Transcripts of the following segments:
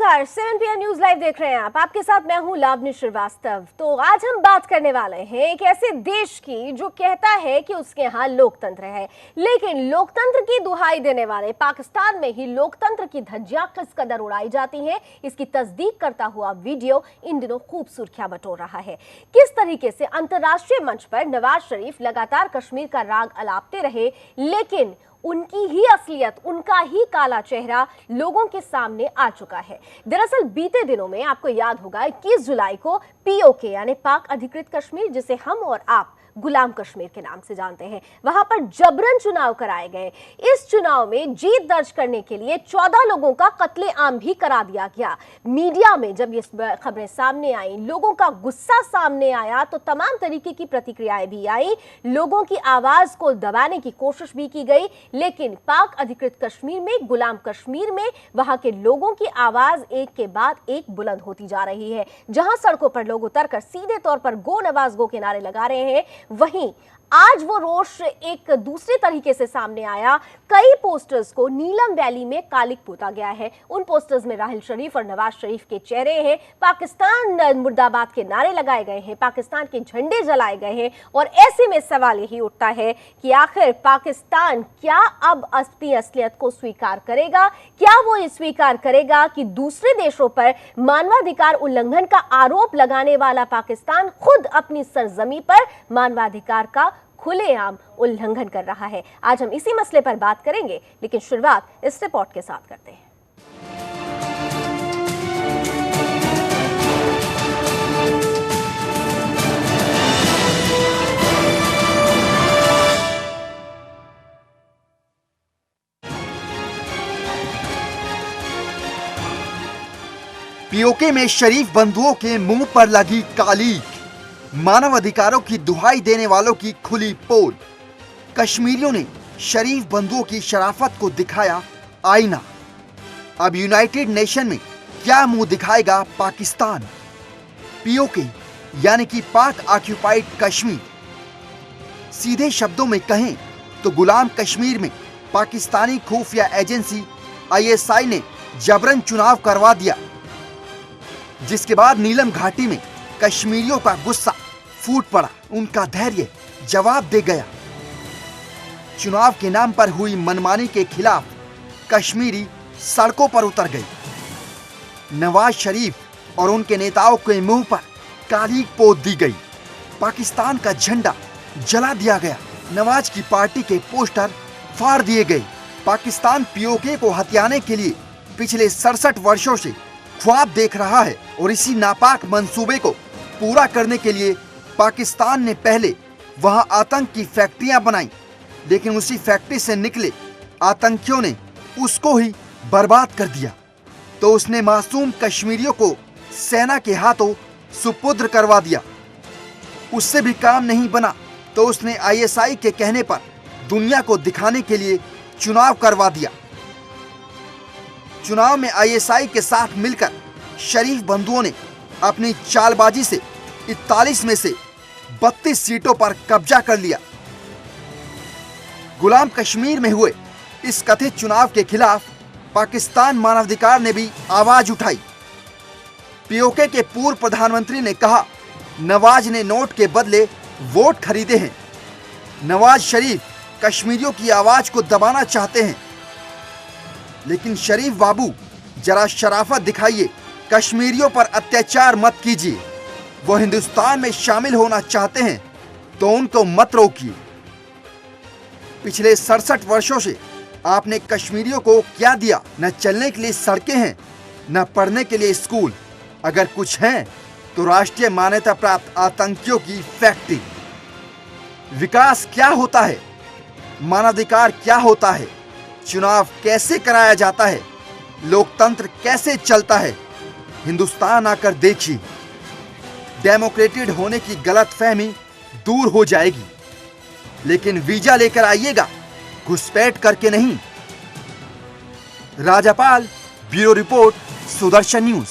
नमस्कार, 7 PM news live देख रहे हैं आप। आपके साथ मैं हूं लावनी श्रीवास्तव। तो आज हम बात करने वाले हैं एक ऐसे देश की जो कहता है कि उसके यहाँ लोकतंत्र है, लेकिन लोकतंत्र की दुहाई देने वाले पाकिस्तान में ही लोकतंत्र की धज्जियां किस कदर उड़ाई जाती हैं, इसकी तस्दीक करता हुआ वीडियो इन दिनों खूब सुर्खियां बटोर रहा है। किस तरीके से अंतर्राष्ट्रीय मंच पर नवाज शरीफ लगातार कश्मीर का राग अलापते रहे, लेकिन उनकी ही असलियत, उनका ही काला चेहरा लोगों के सामने आ चुका है। दरअसल बीते दिनों में आपको याद होगा 21 जुलाई को पीओके यानी पाक अधिकृत कश्मीर, जिसे हम और आप गुलाम कश्मीर के नाम से जानते हैं, वहां पर जबरन चुनाव कराए गए। इस चुनाव में जीत दर्ज करने के लिए 14 लोगों का कत्लेआम भी करा दिया गया। मीडिया में जब ये खबरें सामने आई, लोगों का गुस्सा सामने आया, तो तमाम तरीके की प्रतिक्रियाएं भी आई। लोगों की आवाज को दबाने की कोशिश भी की गई, लेकिन पाक अधिकृत कश्मीर में, गुलाम कश्मीर में, वहां के लोगों की आवाज एक के बाद एक बुलंद होती जा रही है। जहां सड़कों पर लोग उतरकर सीधे तौर पर गो नवाज गो के नारे लगा रहे हैं, वहीं आज वो रोष एक दूसरे तरीके से सामने आया। कई पोस्टर्स को नीलम वैली में कालिक पोता गया है। उन पोस्टर्स में राहिल शरीफ और नवाज शरीफ के चेहरे हैं, पाकिस्तान मुर्दाबाद के नारे लगाए गए हैं, पाकिस्तान के झंडे जलाए गए हैं। और ऐसे में सवाल यही उठता है कि आखिर पाकिस्तान क्या अब अपनी असलियत को स्वीकार करेगा? क्या वो ये स्वीकार करेगा कि दूसरे देशों पर मानवाधिकार उल्लंघन का आरोप लगाने वाला पाकिस्तान खुद अपनी सरजमी पर मानवाधिकार का खुलेआम उल्लंघन कर रहा है? आज हम इसी मसले पर बात करेंगे, लेकिन शुरुआत इस रिपोर्ट के साथ करते हैं। पीओके में शरीफ बंधुओं के मुंह पर लगी कालीक, मानव अधिकारों की दुहाई देने वालों की खुली पोल। कश्मीरियों ने शरीफ बंधुओं की शराफत को दिखाया आईना। अब यूनाइटेड नेशन में क्या मुंह दिखाएगा पाकिस्तान? पीओके यानी कि पाक ऑक्युपाइड कश्मीर। सीधे शब्दों में कहें तो गुलाम कश्मीर में पाकिस्तानी खुफिया एजेंसी ISI ने जबरन चुनाव करवा दिया, जिसके बाद नीलम घाटी में कश्मीरियों का गुस्सा फूट पड़ा, उनका धैर्य जवाब दे गया। चुनाव के नाम पर हुई मनमानी के खिलाफ कश्मीरी सड़कों पर उतर गए। नवाज शरीफ और उनके नेताओं के मुंह पर कालीक पोत दी गई, पाकिस्तान का झंडा जला दिया गया, नवाज की पार्टी के पोस्टर फाड़ दिए गए। पाकिस्तान पीओके को हथियाने के लिए पिछले 67 वर्षों से ख्वाब देख रहा है, और इसी नापाक मंसूबे को पूरा करने के लिए पाकिस्तान ने पहले वहां आतंक की फैक्ट्रियां बनाई, लेकिन उसी फैक्ट्री से निकले आतंकियों ने उसको ही बर्बाद कर दिया। तो उसने मासूम कश्मीरियों को सेना के हाथों सुपुर्द करवा दिया। उससे भी काम नहीं बना तो उसने ISI के कहने पर दुनिया को दिखाने के लिए चुनाव करवा दिया। चुनाव में ISI के साथ मिलकर शरीफ बंधुओं ने अपनी चालबाजी से 41 में से 32 सीटों पर कब्जा कर लिया। गुलाम कश्मीर में हुए इस कथित चुनाव के खिलाफ पाकिस्तान मानवाधिकार ने भी आवाज उठाई। पीओके के पूर्व प्रधानमंत्री ने कहा, नवाज ने नोट के बदले वोट खरीदे हैं। नवाज शरीफ कश्मीरियों की आवाज को दबाना चाहते हैं, लेकिन शरीफ बाबू जरा शराफत दिखाइए, कश्मीरियों पर अत्याचार मत कीजिए। वो हिंदुस्तान में शामिल होना चाहते हैं तो उनको मत रोकिए। पिछले 67 वर्षों से आपने कश्मीरियों को क्या दिया? न चलने के लिए सड़कें हैं, न पढ़ने के लिए स्कूल। अगर कुछ है तो राष्ट्रीय मान्यता प्राप्त आतंकियों की फैक्ट्री। विकास क्या होता है? मानवाधिकार क्या होता है? चुनाव कैसे कराया जाता है? लोकतंत्र कैसे चलता है? हिंदुस्तान आकर देखिए। डेमोक्रेटेड होने की गलतफहमी दूर हो जाएगी, लेकिन वीजा लेकर आइएगा, घुसपैठ करके नहीं। राजापाल, ब्यूरो रिपोर्ट, सुदर्शन न्यूज।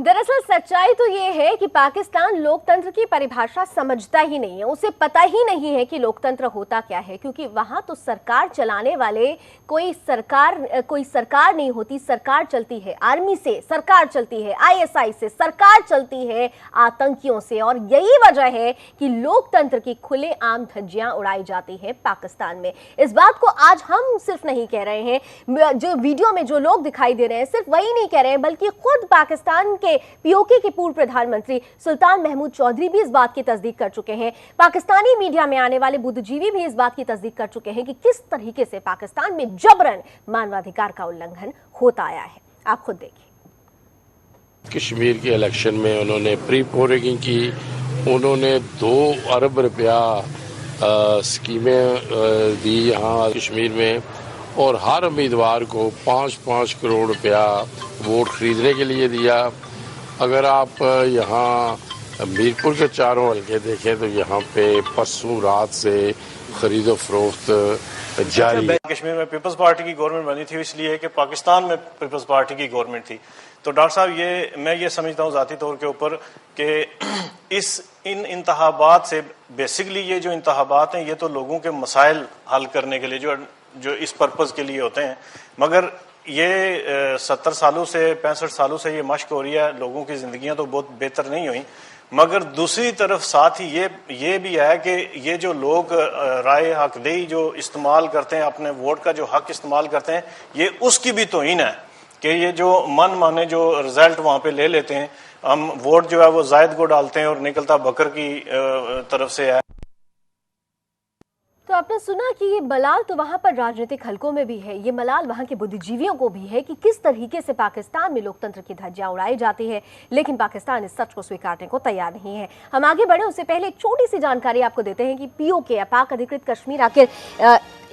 दरअसल सच्चाई तो ये है कि पाकिस्तान लोकतंत्र की परिभाषा समझता ही नहीं है, उसे पता ही नहीं है कि लोकतंत्र होता क्या है, क्योंकि वहां तो सरकार चलाने वाले कोई सरकार नहीं होती। सरकार चलती है आर्मी से, सरकार चलती है आईएसआई से, सरकार चलती है आतंकियों से। और यही वजह है कि लोकतंत्र की खुलेआम धज्जियां उड़ाई जाती हैं पाकिस्तान में। इस बात को आज हम सिर्फ नहीं कह रहे हैं, जो वीडियो में जो लोग दिखाई दे रहे हैं सिर्फ वही नहीं कह रहे हैं, बल्कि खुद पाकिस्तान के पीओके के पूर्व प्रधानमंत्री सुल्तान महमूद चौधरी भी इस बात की तस्दीक कर चुके हैं। पाकिस्तानी मीडिया में आने वाले बुद्धिजीवी भी इस बात की तस्दीक कर चुके हैं कि किस तरीके से पाकिस्तान में जबरन मानवाधिकार का उल्लंघन होता आया है। आप खुद देखिए। कश्मीर के इलेक्शन में उन्होंने प्री पोलिंग की, उन्होंने 2 अरब रुपया स्कीमें दी यहाँ कश्मीर में, और हर उम्मीदवार को 5-5 करोड़ रुपया वोट खरीदने के लिए दिया। अगर आप यहाँ मीरपुर के चारों हल्के देखें तो यहाँ पे परसों रात से खरीदो फरोख्त जारी है। कश्मीर में पीपल्स पार्टी की गवर्नमेंट बनी थी इसलिए कि पाकिस्तान में पीपल्स पार्टी की गवर्नमेंट थी। तो डॉक्टर साहब मैं ये समझता हूँ ज़ाती तौर के ऊपर कि इन इंतखाबात से बेसिकली ये जो इंतखाबात हैं ये तो लोगों के मसाइल हल करने के लिए जो इस पर्पज़ के लिए होते हैं, मगर ये 70 सालों से 65 सालों से ये मश्क हो रही है। लोगों की ज़िंदगियाँ तो बहुत बेहतर नहीं हुई, मगर दूसरी तरफ साथ ही ये भी है कि ये जो लोग राय हकदही जो इस्तेमाल करते हैं, अपने वोट का जो हक इस्तेमाल करते हैं, ये उसकी भी तौहीन है कि ये जो मन माने जो रिजल्ट वहाँ पे ले लेते हैं, हम वोट जो है वो जायद को डालते हैं और निकलता बकर की तरफ से है। तो आपने सुना कि ये मलाल तो वहां पर राजनीतिक हलकों में भी है, ये मलाल वहां के बुद्धिजीवियों को भी है कि किस तरीके से पाकिस्तान में लोकतंत्र की धज्जियां उड़ाई जाती है, लेकिन पाकिस्तान इस सच को स्वीकारने को तैयार नहीं है। हम आगे बढ़े उससे पहले एक छोटी सी जानकारी आपको देते हैं कि पीओके पाक अधिकृत कश्मीर आखिर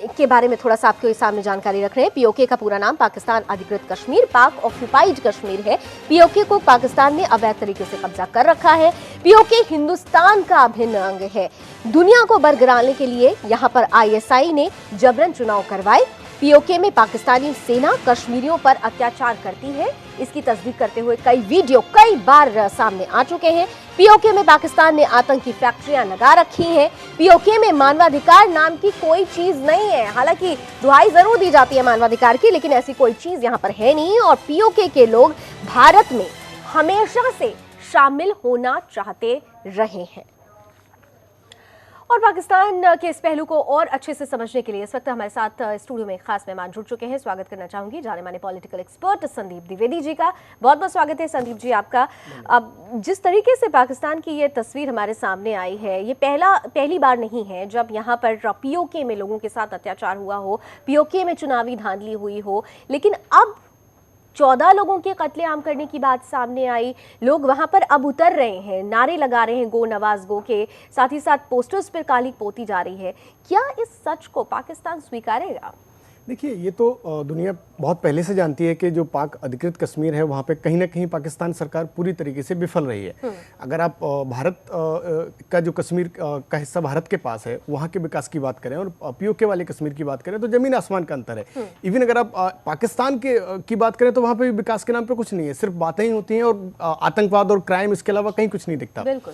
के बारे में थोड़ा सा आपके सामने जानकारी रख रहे हैं। पीओके का पूरा नाम पाकिस्तान अधिकृत कश्मीर, पाक ऑक्यूपाइड कश्मीर है। पीओके को पाकिस्तान ने अवैध तरीके से कब्जा कर रखा है। पीओके हिंदुस्तान का अभिन्न अंग है। दुनिया को बरगलाने के लिए यहाँ पर आईएसआई ने जबरन चुनाव करवाए। पीओके में पाकिस्तानी सेना कश्मीरियों पर अत्याचार करती है, इसकी तस्दीक करते हुए कई वीडियो कई बार सामने आ चुके हैं। पीओके में पाकिस्तान ने आतंकी फैक्ट्रियां लगा रखी हैं। पीओके में मानवाधिकार नाम की कोई चीज नहीं है। हालांकि दुहाई जरूर दी जाती है मानवाधिकार की, लेकिन ऐसी कोई चीज यहाँ पर है नहीं। और पीओके के लोग भारत में हमेशा से शामिल होना चाहते रहे हैं। और पाकिस्तान के इस पहलू को और अच्छे से समझने के लिए इस वक्त हमारे साथ स्टूडियो में खास मेहमान जुड़ चुके हैं। स्वागत करना चाहूंगी जाने माने पॉलिटिकल एक्सपर्ट संदीप द्विवेदी जी का। बहुत बहुत स्वागत है संदीप जी आपका। अब जिस तरीके से पाकिस्तान की ये तस्वीर हमारे सामने आई है, ये पहली बार नहीं है जब यहाँ पर पीओके में लोगों के साथ अत्याचार हुआ हो, पीओके में चुनावी धांधली हुई हो, लेकिन अब 14 लोगों के कत्लेआम करने की बात सामने आई। लोग वहां पर अब उतर रहे हैं, नारे लगा रहे हैं गो नवाज गो के, साथ ही साथ पोस्टर्स पर काली पोती जा रही है। क्या इस सच को पाकिस्तान स्वीकारेगा? देखिए, ये तो दुनिया बहुत पहले से जानती है कि जो पाक अधिकृत कश्मीर है वहाँ पे कहीं ना कहीं पाकिस्तान सरकार पूरी तरीके से विफल रही है। अगर आप भारत का जो कश्मीर का हिस्सा भारत के पास है वहाँ के विकास की बात करें और पीओके वाले कश्मीर की बात करें तो जमीन आसमान का अंतर है। इवन अगर आप पाकिस्तान की बात करें तो वहाँ पे विकास के नाम पे कुछ नहीं है, सिर्फ बातें ही होती हैं और आतंकवाद और क्राइम, इसके अलावा कहीं कुछ नहीं दिखता। बिल्कुल।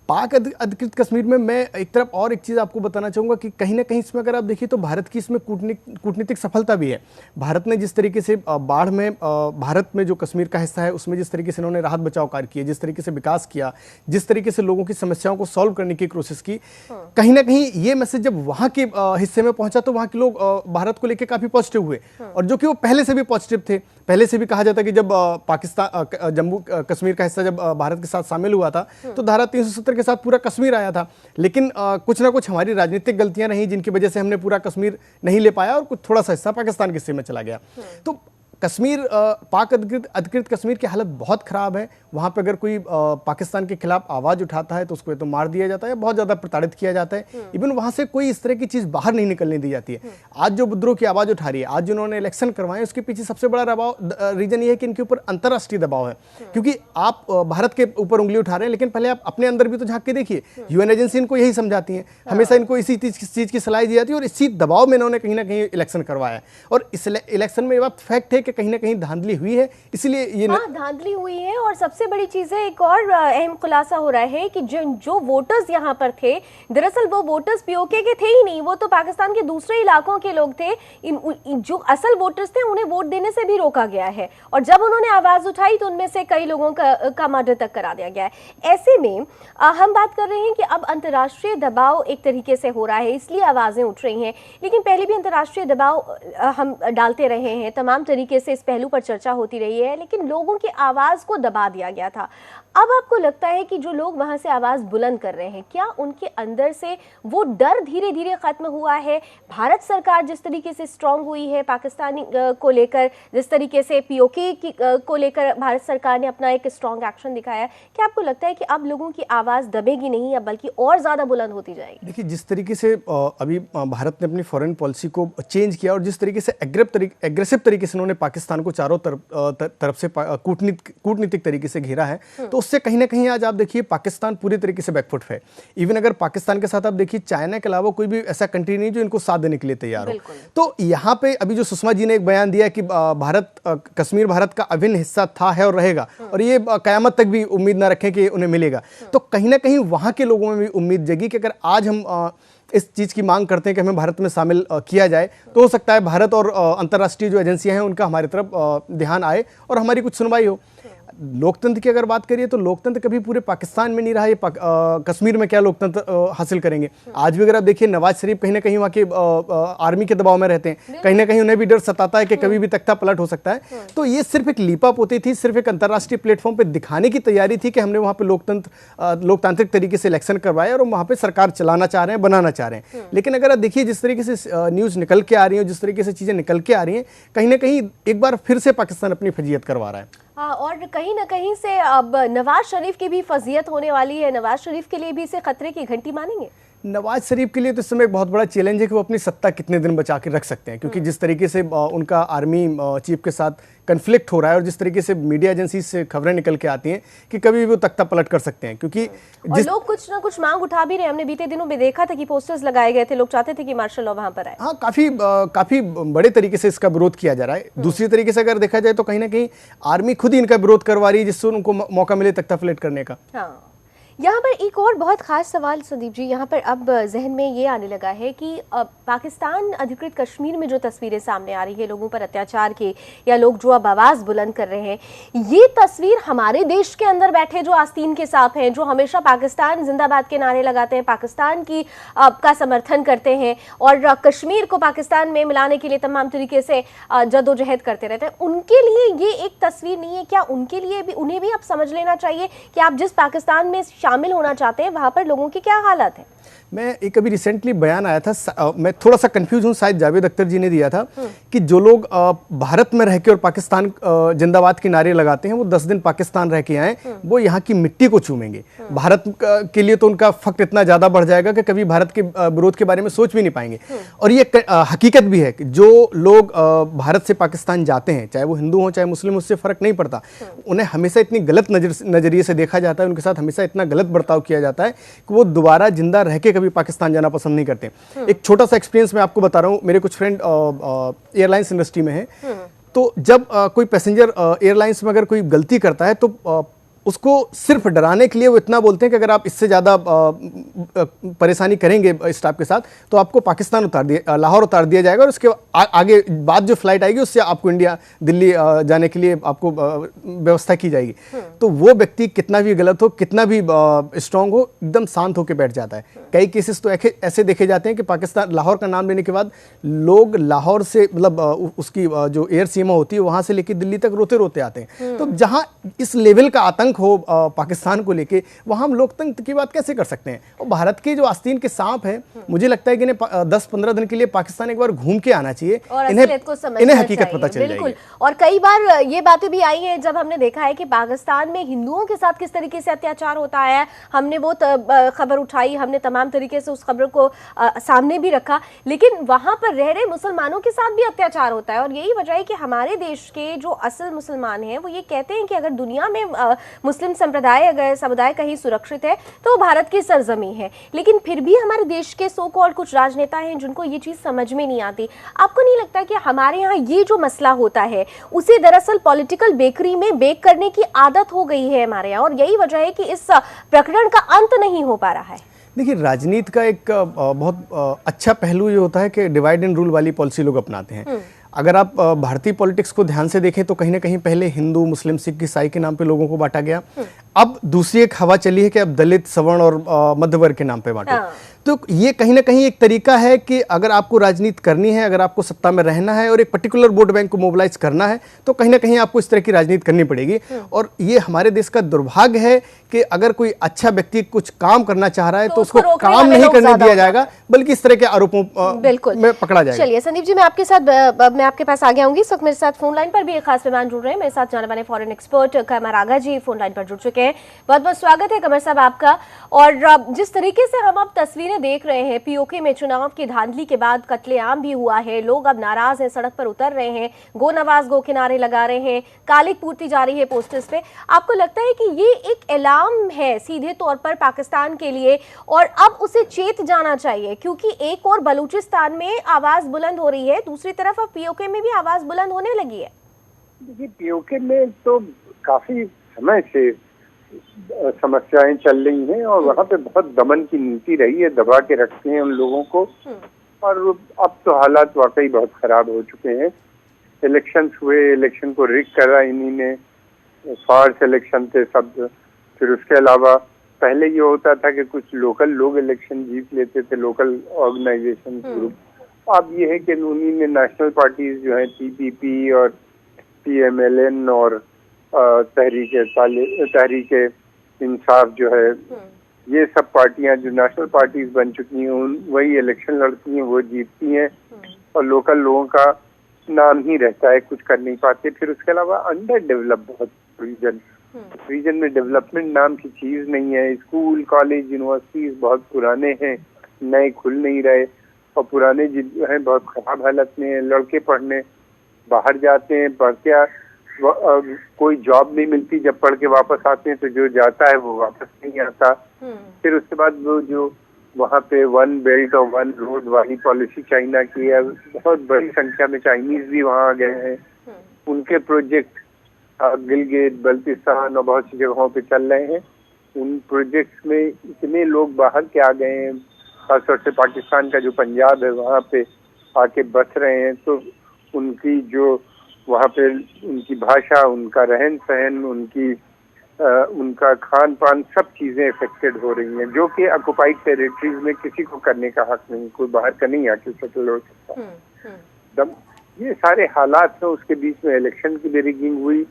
पाक अधिकृत कश्मीर में मैं एक तरफ और एक चीज़ आपको बताना चाहूँगा कि कहीं ना कहीं इसमें अगर आप देखिए तो भारत की इसमें कूटनीतिक सफलता भी है। भारत ने जिस तरीके से बाढ़ में भारत में जो कश्मीर का हिस्सा है उसमें जिस तरीके से इन्होंने राहत बचाव कार्य किए, जिस तरीके से विकास किया, जिस तरीके से लोगों की समस्याओं को सॉल्व करने की कोशिश की, कहीं ना कहीं ये मैसेज जब वहाँ के हिस्से में पहुंचा तो वहाँ के लोग भारत को लेकर काफ़ी पॉजिटिव हुए। और जो कि वो पहले से भी पॉजिटिव थे। पहले से भी कहा जाता कि जब पाकिस्तान जम्मू कश्मीर का हिस्सा जब भारत के साथ शामिल हुआ था तो धारा 370 के साथ पूरा कश्मीर आया था, लेकिन कुछ ना कुछ हमारी राजनीतिक गलतियां रही जिनकी वजह से हमने पूरा कश्मीर नहीं ले पाया और कुछ थोड़ा सा हिस्सा पाकिस्तान के हिस्से में चला गया। तो कश्मीर पाक अधिकृत कश्मीर की हालत बहुत ख़राब है। वहाँ पे अगर कोई पाकिस्तान के खिलाफ आवाज़ उठाता है तो उसको तो मार दिया जाता है, बहुत ज़्यादा प्रताड़ित किया जाता है। इवन वहाँ से कोई इस तरह की चीज़ बाहर नहीं निकलने दी जाती है। आज जो विद्रोह की आवाज़ उठा रही है, आज जिन्होंने इलेक्शन करवाए, उसके पीछे सबसे बड़ा रीज़न ये है कि इनके ऊपर अंतर्राष्ट्रीय दबाव है। क्योंकि आप भारत के ऊपर उंगली उठा रहे हैं, लेकिन पहले आप अपने अंदर भी तो झाँक के देखिए। यूएन एजेंसी इनको यही समझाती है, हमेशा इनको इसी चीज़ की सलाह दी जाती है और इसी दबाव में इन्होंने कहीं ना कहीं इलेक्शन करवाया। और इस इलेक्शन में ये बात फैक्ट है कि कहीं ना कहीं धांधली हुई है, इसलिए ये हाँ, धांधली हुई है। और सबसे बड़ी चीज है, एक और अहम खुलासा हो रहा है कि जो वोटर्स यहाँ पर थे, दरअसल वो वोटर्स पीओके के थे ही नहीं, वो तो पाकिस्तान के दूसरे इलाकों के लोग थे। जो असल वोटर्स थे उन्हें वोट देने से भी रोका गया है, और जब उन्होंने आवाज उठाई तो उनमें से कई लोगों का मर्डर तक करा दिया गया है। ऐसे में हम बात कर रहे हैं कि अब अंतर्राष्ट्रीय दबाव एक तरीके से हो रहा है, इसलिए आवाजें उठ रही हैं। लेकिन पहले भी अंतर्राष्ट्रीय दबाव हम डालते रहे हैं, तमाम तरीके से इस पहलू पर चर्चा होती रही है, लेकिन लोगों की आवाज को दबा दिया गया था। अब आपको लगता है कि जो लोग वहां से आवाज बुलंद कर रहे हैं, क्या उनके अंदर से वो डर धीरे धीरे खत्म हुआ है? भारत सरकार जिस तरीके से स्ट्रांग हुई है पाकिस्तानी को लेकर, जिस तरीके से पीओके को लेकर भारत सरकार ने अपना एक स्ट्रांग एक्शन दिखाया है, क्या आपको लगता है कि अब लोगों की आवाज दबेगी नहीं, या बल्कि और ज्यादा बुलंद होती जाएगी? देखिए, जिस तरीके से अभी भारत ने अपनी फॉरेन पॉलिसी को चेंज किया और जिस तरीके से एग्रेसिव तरीके से उन्होंने पाकिस्तान को चारों तरफ से कूटनीतिक तरीके से घेरा है, तो उससे कहीं ना कहीं आज आप देखिए पाकिस्तान पूरी तरीके से बैकफुट है। इवन अगर पाकिस्तान के साथ आप देखिए, चाइना के अलावा कोई भी ऐसा कंट्री नहीं जो इनको साथ देने के लिए तैयार हो। तो यहाँ पे अभी जो सुषमा जी ने एक बयान दिया कि कश्मीर भारत का अभिन्न हिस्सा था, है और रहेगा, और ये कयामत तक भी उम्मीद ना रखें कि उन्हें मिलेगा। तो कहीं ना कहीं वहां के लोगों में भी उम्मीद जगी कि अगर आज हम इस चीज़ की मांग करते हैं कि हमें भारत में शामिल किया जाए, तो हो सकता है भारत और अंतर्राष्ट्रीय जो एजेंसियां हैं उनका हमारी तरफ ध्यान आए और हमारी कुछ सुनवाई हो। लोकतंत्र की अगर बात करिए तो लोकतंत्र कभी पूरे पाकिस्तान में नहीं रहा। ये कश्मीर में क्या लोकतंत्र हासिल करेंगे? आज भी अगर आप देखिए, नवाज शरीफ कहीं ना कहीं वहाँ के आर्मी के दबाव में रहते हैं, कहीं ना कहीं उन्हें भी डर सताता है कि कभी भी तख्ता पलट हो सकता है। तो ये सिर्फ एक लीपअप होती थी, सिर्फ एक अंतर्राष्ट्रीय प्लेटफॉर्म पर दिखाने की तैयारी थी कि हमने वहाँ पे लोकतांत्रिक तरीके से इलेक्शन करवाया और वहाँ पे सरकार चलाना चाह रहे हैं, बनाना चाह रहे हैं। लेकिन अगर आप देखिए जिस तरीके से न्यूज़ निकल के आ रही है, जिस तरीके से चीज़ें निकल के आ रही हैं, कहीं ना कहीं एक बार फिर से पाकिस्तान अपनी फजीयत करवा रहा है। हाँ, और कहीं ना कहीं से अब नवाज शरीफ की भी फजीयत होने वाली है। नवाज शरीफ के लिए भी इसे खतरे की घंटी मानेंगे? नवाज शरीफ के लिए तो इस समय एक बहुत बड़ा चैलेंज है कि वो अपनी सत्ता कितने दिन बचा के रख सकते हैं, क्योंकि जिस तरीके से उनका आर्मी चीफ के साथ कन्फ्लिक्ट हो रहा है और जिस तरीके से मीडिया एजेंसी से खबरें निकल के आती हैं कि कभी भी वो तख्ता पलट कर सकते हैं, क्योंकि और लोग कुछ ना कुछ मांग उठा भी रहे। हमने बीते दिनों में देखा था कि पोस्टर्स लगाए गए थे, लोग चाहते थे कि मार्शल लॉ वहां पर आए। हाँ, काफी बड़े तरीके से इसका विरोध किया जा रहा है। दूसरी तरीके से अगर देखा जाए तो कहीं ना कहीं आर्मी खुद ही इनका विरोध करवा रही है, जिससे उनको मौका मिले तख्ता पलट करने का। हाँ, यहाँ पर एक और बहुत खास सवाल संदीप जी, यहाँ पर अब जहन में ये आने लगा है कि पाकिस्तान अधिकृत कश्मीर में जो तस्वीरें सामने आ रही है लोगों पर अत्याचार की, या लोग जो अब आवाज़ बुलंद कर रहे हैं, ये तस्वीर हमारे देश के अंदर बैठे जो आस्तीन के सांप हैं, जो हमेशा पाकिस्तान जिंदाबाद के नारे लगाते हैं, पाकिस्तान की का समर्थन करते हैं और कश्मीर को पाकिस्तान में मिलाने के लिए तमाम तरीके से जदोजहद करते रहते हैं, उनके लिए ये एक तस्वीर नहीं है क्या? उनके लिए भी, उन्हें भी अब समझ लेना चाहिए कि आप जिस पाकिस्तान में शामिल होना चाहते हैं वहां पर लोगों की क्या हालत है? मैं एक अभी रिसेंटली बयान आया था, मैं थोड़ा सा कंफ्यूज हूँ, शायद जावेद अख्तर जी ने दिया था कि जो लोग भारत में रह के और पाकिस्तान जिंदाबाद के नारे लगाते हैं, वो 10 दिन पाकिस्तान रह के आए, वो यहाँ की मिट्टी को चूमेंगे। भारत के लिए तो उनका फक्र इतना ज्यादा बढ़ जाएगा कि कभी भारत के विरोध के बारे में सोच भी नहीं पाएंगे। और ये हकीकत भी है कि जो लोग भारत से पाकिस्तान जाते हैं, चाहे वो हिंदू हो चाहे मुस्लिम, उससे फर्क नहीं पड़ता, उन्हें हमेशा इतनी गलत नजरिए से देखा जाता है, उनके साथ हमेशा इतना गलत बर्ताव किया जाता है कि वो दोबारा जिंदा रह के कभी पाकिस्तान जाना पसंद नहीं करते। एक छोटा सा एक्सपीरियंस मैं आपको बता रहा हूँ। मेरे कुछ फ्रेंड एयरलाइंस इंडस्ट्री में हैं, तो जब कोई पैसेंजर एयरलाइंस में अगर कोई गलती करता है तो उसको सिर्फ डराने के लिए वो इतना बोलते हैं कि अगर आप इससे ज़्यादा परेशानी करेंगे स्टाफ के साथ तो आपको पाकिस्तान लाहौर उतार दिया जाएगा और उसके आगे बाद जो फ्लाइट आएगी उससे आपको दिल्ली जाने के लिए आपको व्यवस्था की जाएगी। तो वो व्यक्ति कितना भी गलत हो, कितना भी स्ट्रांग हो, एकदम शांत होकर बैठ जाता है। कई केसेस तो ऐसे देखे जाते हैं कि पाकिस्तान लाहौर का नाम लेने के बाद लोग लाहौर से, मतलब उसकी जो एयर सीमा होती है वहाँ से लेकर दिल्ली तक रोते रोते आते हैं। तो जहाँ इस लेवल का आतंक हो पाकिस्तान को लेके, वहां हम लोकतंत्र की बात कैसे कर सकते हैं? और भारत के जो आस्तीन के सांप हैं, मुझे लगता है कि इन्हें 10-15 दिन के लिए पाकिस्तान एक बार घूम के आना चाहिए और इन्हें हकीकत पता चल जाएगी। और कई बार ये बातें भी आई हैं जब हमने देखा है कि पाकिस्तान में हिंदुओं के साथ किस तरीके से अत्याचार होता है। हमने वो खबर उठाई, हमने तमाम तरीके से उस खबर को सामने भी रखा, लेकिन वहां पर रह रहे मुसलमानों के साथ भी अत्याचार होता है। और यही वजह है कि हमारे देश के जो असल मुसलमान हैं वो ये कहते हैं कि अगर दुनिया में मुस्लिम समुदाय कहीं सुरक्षित है तो वो भारत की सरजमी है, लेकिन फिर भी हमारे देश के सो कॉल्ड कुछ राजनेता हैं जिनको ये चीज समझ में नहीं आती। आपको नहीं लगता कि हमारे यहाँ ये जो मसला होता है उसे दरअसल पॉलिटिकल बेकरी में बेक करने की आदत हो गई है हमारे यहाँ, और यही वजह है कि इस प्रकरण का अंत नहीं हो पा रहा है? देखिए, राजनीति का एक बहुत अच्छा पहलू ये होता है कि डिवाइड एंड रूल वाली पॉलिसी लोग अपनाते हैं। अगर आप भारतीय पॉलिटिक्स को ध्यान से देखें तो कहीं ना कहीं पहले हिंदू, मुस्लिम, सिख, ईसाई के नाम पे लोगों को बांटा गया। अब दूसरी एक हवा चली है कि अब दलित, सवर्ण और मध्य वर्ग के नाम पे बांटो। तो ये कहीं ना कहीं एक तरीका है कि अगर आपको राजनीति करनी है, अगर आपको सत्ता में रहना है और एक पर्टिकुलर वोट बैंक को मोबिलाइज करना है, तो कहीं ना कहीं आपको इस तरह की राजनीति करनी पड़ेगी। और ये हमारे देश का दुर्भाग्य है कि अगर कोई अच्छा व्यक्ति कुछ काम करना चाह रहा है तो उसको काम नहीं करने दिया जाएगा, बल्कि इस तरह के आरोपों में पकड़ा जाएगा। चलिए संदीप जी, मैं आपके पास आगे आऊंगी। इस वक्त मेरे साथ फोन लाइन पर भी एक खास मेहमान जुड़ रहे हैं। मेरे साथ जाने माने फॉरेन एक्सपर्ट कमर आगा जी फोन लाइन पर जुड़ चुके हैं। बहुत बहुत स्वागत है कमर साहब आपका। और जिस तरीके से हम अब तस्वीरें देख रहे हैं, पीओके में चुनाव की धांधली के बाद कत्लेआम भी हुआ है, लोग अब नाराज हैं, सड़क पर उतर रहे हैं, गो नवाज गो किनारे लगा रहे हैं, कालिक पूर्ति जा रही है पोस्टर्स पे। आपको लगता है कि ये एक ऐलान है सीधे तौर पर पाकिस्तान के लिए और अब उसे चेत जाना चाहिए, क्योंकि एक और बलूचिस्तान में आवाज बुलंद हो रही है, दूसरी तरफ अब पीओके में भी आवाज बुलंद होने लगी है? देखिए, पीओके में तो काफी समय से समस्याएं चल रही हैं और वहाँ पे बहुत दमन की नीति रही है, दबा के रखते हैं उन लोगों को। और अब तो हालात वाकई बहुत खराब हो चुके हैं। इलेक्शंस हुए, इलेक्शन को रिग करा इन्हीं ने, फार्स इलेक्शन थे सब। फिर उसके अलावा पहले ये होता था कि कुछ लोकल लोग इलेक्शन जीत लेते थे, लोकल ऑर्गेनाइजेशन ग्रुप। अब ये है कि उन्हीं ने नेशनल पार्टीज जो है पीपीपी और पीएमएलएन और तहरीक इंसाफ जो है, ये सब पार्टियां जो नेशनल पार्टीज बन चुकी हैं वही इलेक्शन लड़ती हैं, वो जीतती हैं और लोकल लोगों का नाम ही रहता है, कुछ कर नहीं पाते। फिर उसके अलावा अंडर डेवलप बहुत रीजन में डेवलपमेंट नाम की चीज नहीं है। स्कूल, कॉलेज, यूनिवर्सिटीज बहुत पुराने हैं, नए खुल नहीं रहे और पुराने जो हैं बहुत खराब हालत में हैं। लड़के पढ़ने बाहर जाते हैं, पढ़ के कोई जॉब नहीं मिलती, जब पढ़ के वापस आते हैं तो जो जाता है वो वापस नहीं आता। फिर उसके बाद वो जो वहाँ पे वन बेल्ट और वन रोड वाली पॉलिसी चाइना की है, बहुत बड़ी संख्या में चाइनीज भी वहाँ आ गए हैं। उनके प्रोजेक्ट गिलगित, बल्तिस्तान और बहुत सी जगहों पे चल रहे हैं। उन प्रोजेक्ट्स में इतने लोग बाहर के आ गए हैं, खासतौर से पाकिस्तान का जो पंजाब है वहाँ पे आके बस रहे हैं। तो उनकी जो वहाँ पे उनकी भाषा, उनका रहन सहन, उनका खान पान, सब चीजें इफेक्टेड हो रही हैं, जो कि ऑक्युपाइड टेरिटरीज में किसी को करने का हक नहीं, कोई बाहर का नहीं आके सेटल हो सकता। ये सारे हालात हैं। उसके बीच में इलेक्शन की भी रिगिंग हुई,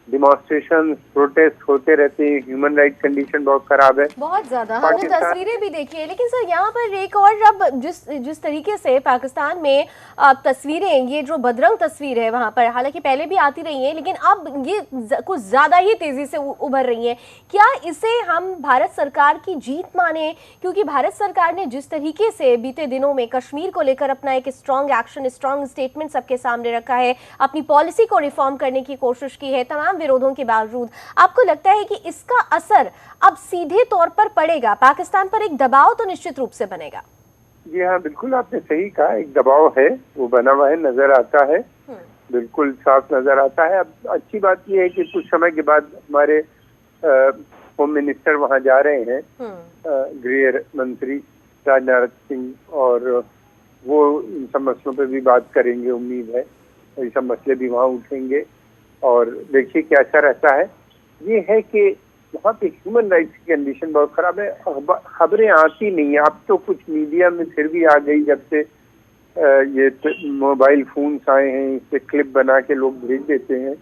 डिमॉन्स्ट्रेशन, प्रोटेस्ट होते रहते हैं, ह्यूमन राइट कंडीशन बहुत खराब है, बहुत ज्यादा। हमने तस्वीरें भी देखी है। लेकिन सर यहाँ पर एक और, अब जिस तरीके से पाकिस्तान में तस्वीरें, ये जो बदरंग तस्वीर है वहाँ पर, हालांकि पहले भी आती रही है लेकिन अब ये कुछ ज्यादा ही तेजी से उभर रही है। क्या इसे हम भारत सरकार की जीत माने? क्योंकि भारत सरकार ने जिस तरीके से बीते दिनों में कश्मीर को लेकर अपना एक स्ट्रॉन्ग एक्शन, स्ट्रॉन्ग स्टेटमेंट सबके सामने रखा है, अपनी पॉलिसी को रिफॉर्म करने की कोशिश की है तमाम विरोधों के बावजूद, आपको लगता है कि इसका असर अब सीधे तौर पर पड़ेगा? पाकिस्तान पर एक दबाव तो निश्चित रूप से बनेगा। जी हाँ, बिल्कुल आपने सही कहा, एक दबाव है, वो बना हुआ है, नजर आता है, बिल्कुल साफ नजर आता है। अब अच्छी बात यह है कि कुछ समय के बाद हमारे होम मिनिस्टर वहाँ जा रहे हैं, गृह मंत्री राजनाथ सिंह, और वो इन सब मसलों पे भी बात करेंगे, उम्मीद है ये सब मसले भी वहाँ उठेंगे। और देखिए क्या अच्छा रहता है। ये है कि वहाँ पे ह्यूमन राइट्स की कंडीशन बहुत खराब है, खबरें आती नहीं है। अब तो कुछ मीडिया में फिर भी आ गई, जब से ये मोबाइल फोन्स आए हैं, इससे क्लिप बना के लोग भेज देते हैं।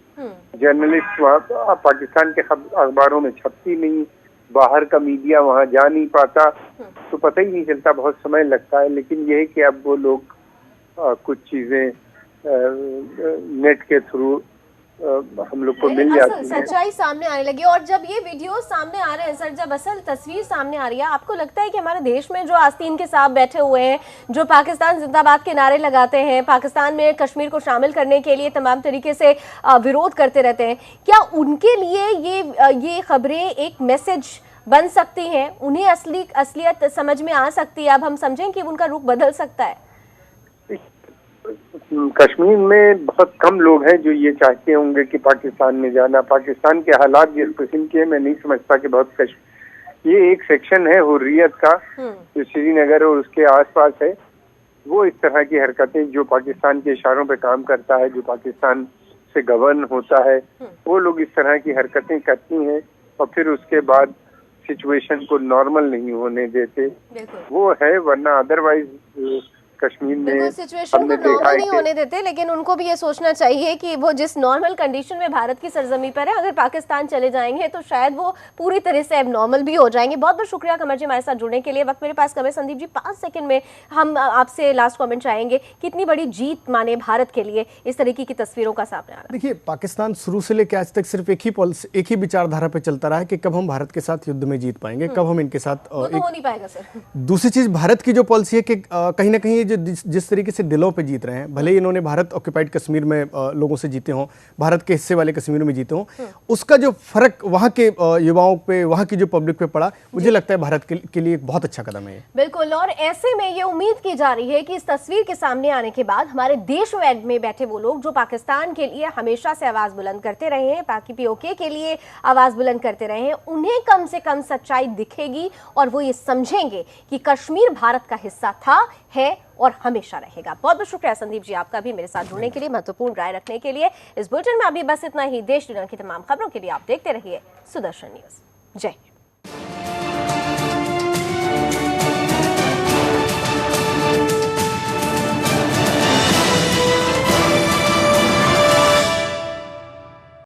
जर्नलिस्ट वहाँ पाकिस्तान के अखबारों में छपती नहीं, बाहर का मीडिया वहाँ जा नहीं पाता, तो पता ही नहीं चलता, बहुत समय लगता है। लेकिन ये है कि अब वो लोग कुछ चीजें नेट के थ्रू हम लोग को मिल असल जाती है। सच्चाई सामने आने लगी। और जब ये वीडियो सामने आ रहे हैं सर, जब असल तस्वीर सामने आ रही है, आपको लगता है कि हमारे देश में जो आस्तीन के साथ बैठे हुए हैं, जो पाकिस्तान जिंदाबाद के नारे लगाते हैं, पाकिस्तान में कश्मीर को शामिल करने के लिए तमाम तरीके से विरोध करते रहते हैं, क्या उनके लिए ये खबरें एक मैसेज बन सकती हैं? उन्हें असलियत समझ में आ सकती है? अब हम समझें कि उनका रुख बदल सकता है। कश्मीर में बहुत कम लोग हैं जो ये चाहते होंगे कि पाकिस्तान में जाना। पाकिस्तान के हालात जिस किस्म के, मैं नहीं समझता कि बहुत ये एक सेक्शन है हुर्रियत का जो श्रीनगर और उसके आसपास है, वो इस तरह की हरकतें जो पाकिस्तान के इशारों पे काम करता है, जो पाकिस्तान से गवर्न होता है, वो लोग इस तरह की हरकतें करती हैं और फिर उसके बाद सिचुएशन को नॉर्मल नहीं होने देते, वो है। वरना अदरवाइज कश्मीर में सिचुएशन को नॉर्मल नहीं होने देते, लेकिन उनको भी ये सोचना चाहिए कि वो जिस नॉर्मल कंडीशन में भारत की सरजमी पर है, अगर पाकिस्तान चले जाएंगे तो शायद वो पूरी तरह से अब नॉर्मल भी हो जाएंगे। बहुत बहुत शुक्रिया कमर जी हमारे साथ जुड़ने के लिए। वक्त मेरे पास कम है। संदीप जी, 5 सेकंड में हम आपसे लास्ट कमेंट चाहेंगे, कितनी बड़ी जीत माने भारत के लिए इस तरीके की तस्वीरों का सामने आ रहा है? देखिए, पाकिस्तान शुरू से लेकर आज तक सिर्फ एक ही विचारधारा पे चलता रहा है कि कब हम भारत के साथ युद्ध में जीत पाएंगे, कब हम इनके साथ वो तो हो नहीं पाएगा सर। दूसरी चीज, भारत की जो पॉलिसी है कि कहीं ना कहीं जो जिस तरीके से दिलों पे जीत रहे हैं, भले ही इन्होंने भारत ऑक्युपाइड कश्मीर में लोगों से जीते हों, भारत के हिस्से वाले कश्मीर में जीते हों, उसका जो फर्क वहां के युवाओं पे, वहां की जो पब्लिक पे पड़ा, मुझे लगता है भारत के लिए एक बहुत अच्छा कदम है। बिल्कुल। और ऐसे में ये उम्मीद की जा रही है कि इस तस्वीर के सामने आने के बाद हमारे देश में बैठे वो लोग जो पाकिस्तान के लिए हमेशा से आवाज बुलंद करते रहे हैं, बाकी पीओके के लिए आवाज बुलंद करते रहे हैं, उन्हें कम से कम सच्चाई दिखेगी और वो ये समझेंगे कि कश्मीर भारत का हिस्सा था, है और हमेशा रहेगा। बहुत बहुत शुक्रिया संदीप जी आपका भी मेरे साथ जुड़ने के लिए, महत्वपूर्ण राय रखने के लिए। इस बुलेटिन में अभी बस इतना ही। देश दुनिया की तमाम खबरों के लिए आप देखते रहिए सुदर्शन न्यूज। जय हिंद।